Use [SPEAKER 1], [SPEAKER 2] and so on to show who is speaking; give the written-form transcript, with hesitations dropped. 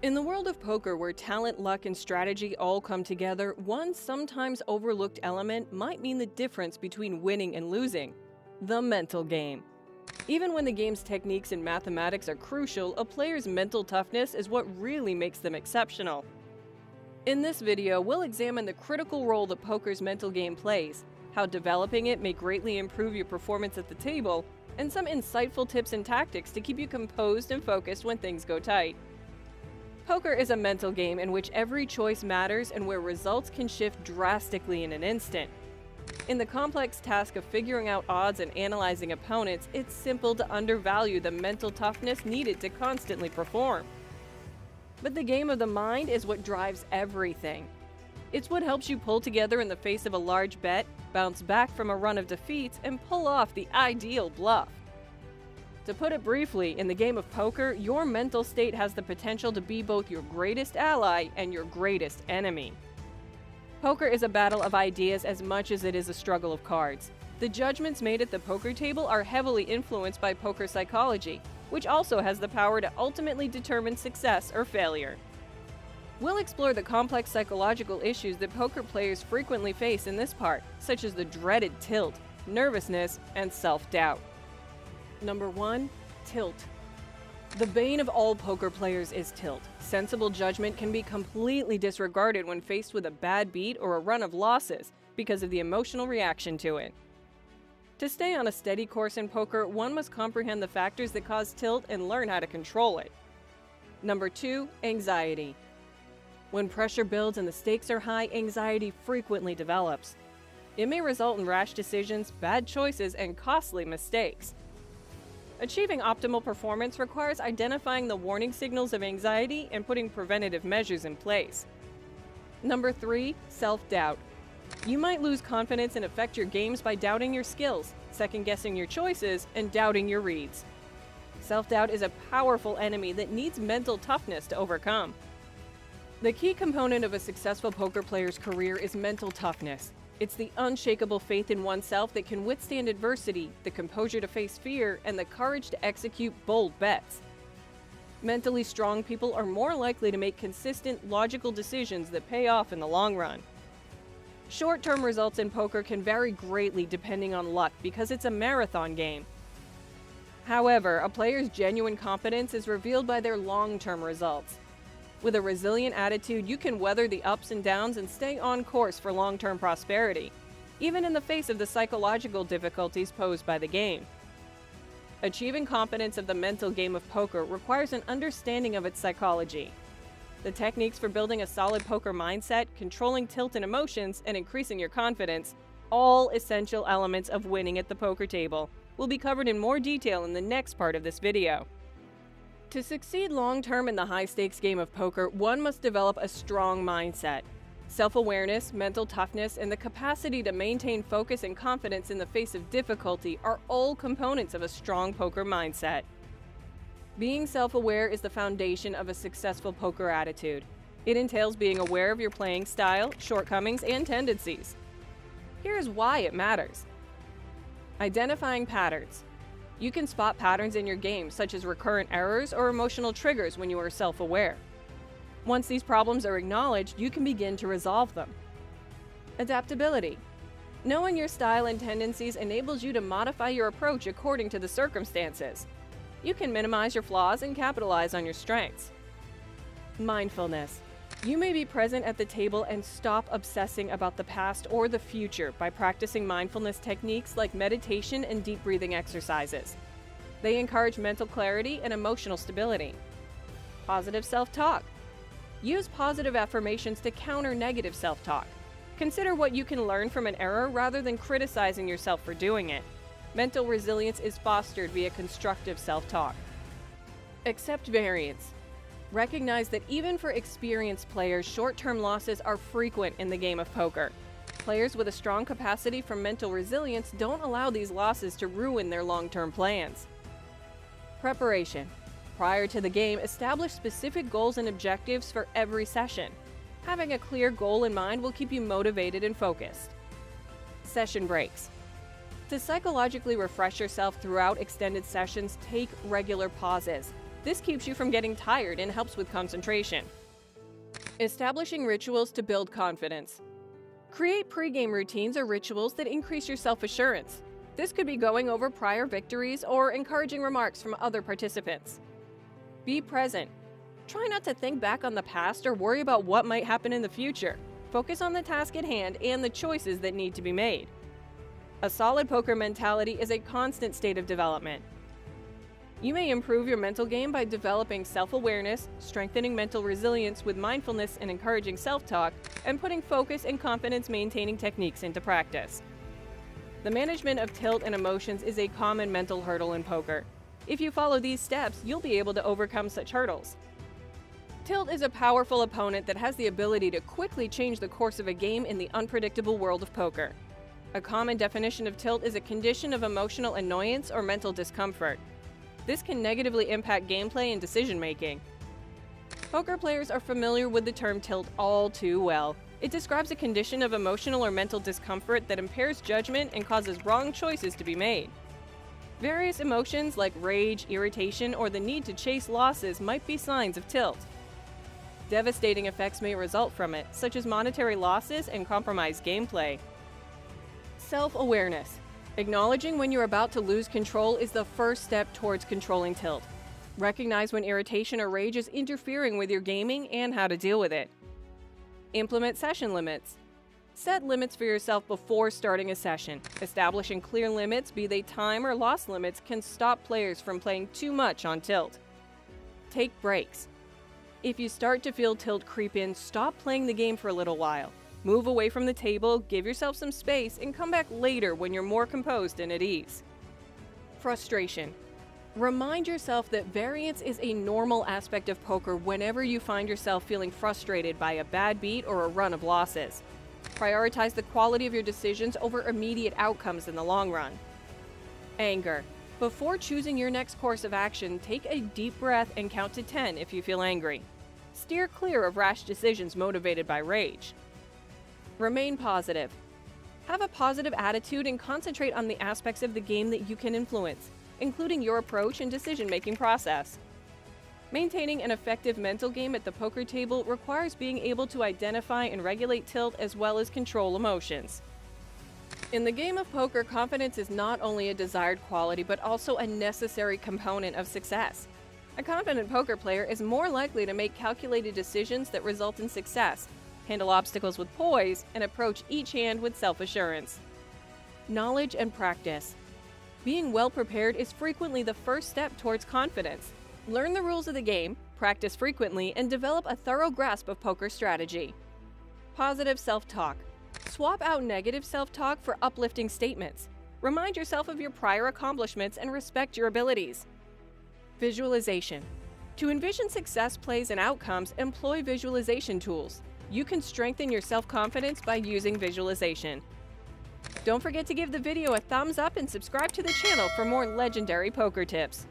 [SPEAKER 1] In the world of poker, where talent, luck, and strategy all come together, one sometimes overlooked element might mean the difference between winning and losing: the mental game. Even when the game's techniques and mathematics are crucial, a player's mental toughness is what really makes them exceptional. In this video, we'll examine the critical role that poker's mental game plays, how developing it may greatly improve your performance at the table, and some insightful tips and tactics to keep you composed and focused when things go tight. Poker is a mental game in which every choice matters and where results can shift drastically in an instant. In the complex task of figuring out odds and analyzing opponents, it's simple to undervalue the mental toughness needed to constantly perform. But the game of the mind is what drives everything. It's what helps you pull together in the face of a large bet, bounce back from a run of defeats, and pull off the ideal bluff. To put it briefly, in the game of poker, your mental state has the potential to be both your greatest ally and your greatest enemy. Poker is a battle of ideas as much as it is a struggle of cards. The judgments made at the poker table are heavily influenced by poker psychology, which also has the power to ultimately determine success or failure. We'll explore the complex psychological issues that poker players frequently face in this part, such as the dreaded tilt, nervousness, and self-doubt. Number 1. Tilt. The bane of all poker players is tilt. Sensible judgment can be completely disregarded when faced with a bad beat or a run of losses because of the emotional reaction to it. To stay on a steady course in poker, one must comprehend the factors that cause tilt and learn how to control it. Number 2. Anxiety. When pressure builds and the stakes are high, anxiety frequently develops. It may result in rash decisions, bad choices, and costly mistakes. Achieving optimal performance requires identifying the warning signals of anxiety and putting preventative measures in place. Number 3. Self-doubt. You might lose confidence and affect your games by doubting your skills, second-guessing your choices, and doubting your reads. Self-doubt is a powerful enemy that needs mental toughness to overcome. The key component of a successful poker player's career is mental toughness. It's the unshakable faith in oneself that can withstand adversity, the composure to face fear, and the courage to execute bold bets. Mentally strong people are more likely to make consistent, logical decisions that pay off in the long run. Short-term results in poker can vary greatly depending on luck because it's a marathon game. However, a player's genuine competence is revealed by their long-term results. With a resilient attitude, you can weather the ups and downs and stay on course for long-term prosperity, even in the face of the psychological difficulties posed by the game. Achieving competence of the mental game of poker requires an understanding of its psychology. The techniques for building a solid poker mindset, controlling tilt and emotions, and increasing your confidence, all essential elements of winning at the poker table, will be covered in more detail in the next part of this video. To succeed long-term in the high-stakes game of poker, one must develop a strong mindset. Self-awareness, mental toughness, and the capacity to maintain focus and confidence in the face of difficulty are all components of a strong poker mindset. Being self-aware is the foundation of a successful poker attitude. It entails being aware of your playing style, shortcomings, and tendencies. Here's why it matters. Identifying patterns. You can spot patterns in your game, such as recurrent errors or emotional triggers, when you are self-aware. Once these problems are acknowledged, you can begin to resolve them. Adaptability. Knowing your style and tendencies enables you to modify your approach according to the circumstances. You can minimize your flaws and capitalize on your strengths. Mindfulness. You may be present at the table and stop obsessing about the past or the future by practicing mindfulness techniques like meditation and deep breathing exercises. They encourage mental clarity and emotional stability. Positive self-talk. Use positive affirmations to counter negative self-talk. Consider what you can learn from an error rather than criticizing yourself for doing it. Mental resilience is fostered via constructive self-talk. Accept variance. Recognize that even for experienced players, short-term losses are frequent in the game of poker. Players with a strong capacity for mental resilience don't allow these losses to ruin their long-term plans. Preparation. Prior to the game, establish specific goals and objectives for every session. Having a clear goal in mind will keep you motivated and focused. Session breaks. To psychologically refresh yourself throughout extended sessions, take regular pauses. This keeps you from getting tired and helps with concentration. Establishing rituals to build confidence. Create pre-game routines or rituals that increase your self-assurance. This could be going over prior victories or encouraging remarks from other participants. Be present. Try not to think back on the past or worry about what might happen in the future. Focus on the task at hand and the choices that need to be made. A solid poker mentality is a constant state of development. You may improve your mental game by developing self-awareness, strengthening mental resilience with mindfulness and encouraging self-talk, and putting focus and confidence-maintaining techniques into practice. The management of tilt and emotions is a common mental hurdle in poker. If you follow these steps, you'll be able to overcome such hurdles. Tilt is a powerful opponent that has the ability to quickly change the course of a game in the unpredictable world of poker. A common definition of tilt is a condition of emotional annoyance or mental discomfort. This can negatively impact gameplay and decision-making. Poker players are familiar with the term tilt all too well. It describes a condition of emotional or mental discomfort that impairs judgment and causes wrong choices to be made. Various emotions like rage, irritation, or the need to chase losses might be signs of tilt. Devastating effects may result from it, such as monetary losses and compromised gameplay. Self-awareness. Acknowledging when you're about to lose control is the first step towards controlling tilt. Recognize when irritation or rage is interfering with your gaming and how to deal with it. Implement session limits. Set limits for yourself before starting a session. Establishing clear limits, be they time or loss limits, can stop players from playing too much on tilt. Take breaks. If you start to feel tilt creep in, stop playing the game for a little while. Move away from the table, give yourself some space, and come back later when you're more composed and at ease. Frustration. Remind yourself that variance is a normal aspect of poker whenever you find yourself feeling frustrated by a bad beat or a run of losses. Prioritize the quality of your decisions over immediate outcomes in the long run. Anger. Before choosing your next course of action, take a deep breath and count to 10 if you feel angry. Steer clear of rash decisions motivated by rage. Remain positive. Have a positive attitude and concentrate on the aspects of the game that you can influence, including your approach and decision-making process. Maintaining an effective mental game at the poker table requires being able to identify and regulate tilt as well as control emotions. In the game of poker, confidence is not only a desired quality but also a necessary component of success. A confident poker player is more likely to make calculated decisions that result in success, handle obstacles with poise, and approach each hand with self-assurance. Knowledge and practice. Being well prepared is frequently the first step towards confidence. Learn the rules of the game, practice frequently, and develop a thorough grasp of poker strategy. Positive self-talk. Swap out negative self-talk for uplifting statements. Remind yourself of your prior accomplishments and respect your abilities. Visualization. To envision success plays and outcomes, employ visualization tools. You can strengthen your self-confidence by using visualization. Don't forget to give the video a thumbs up and subscribe to the channel for more legendary poker tips.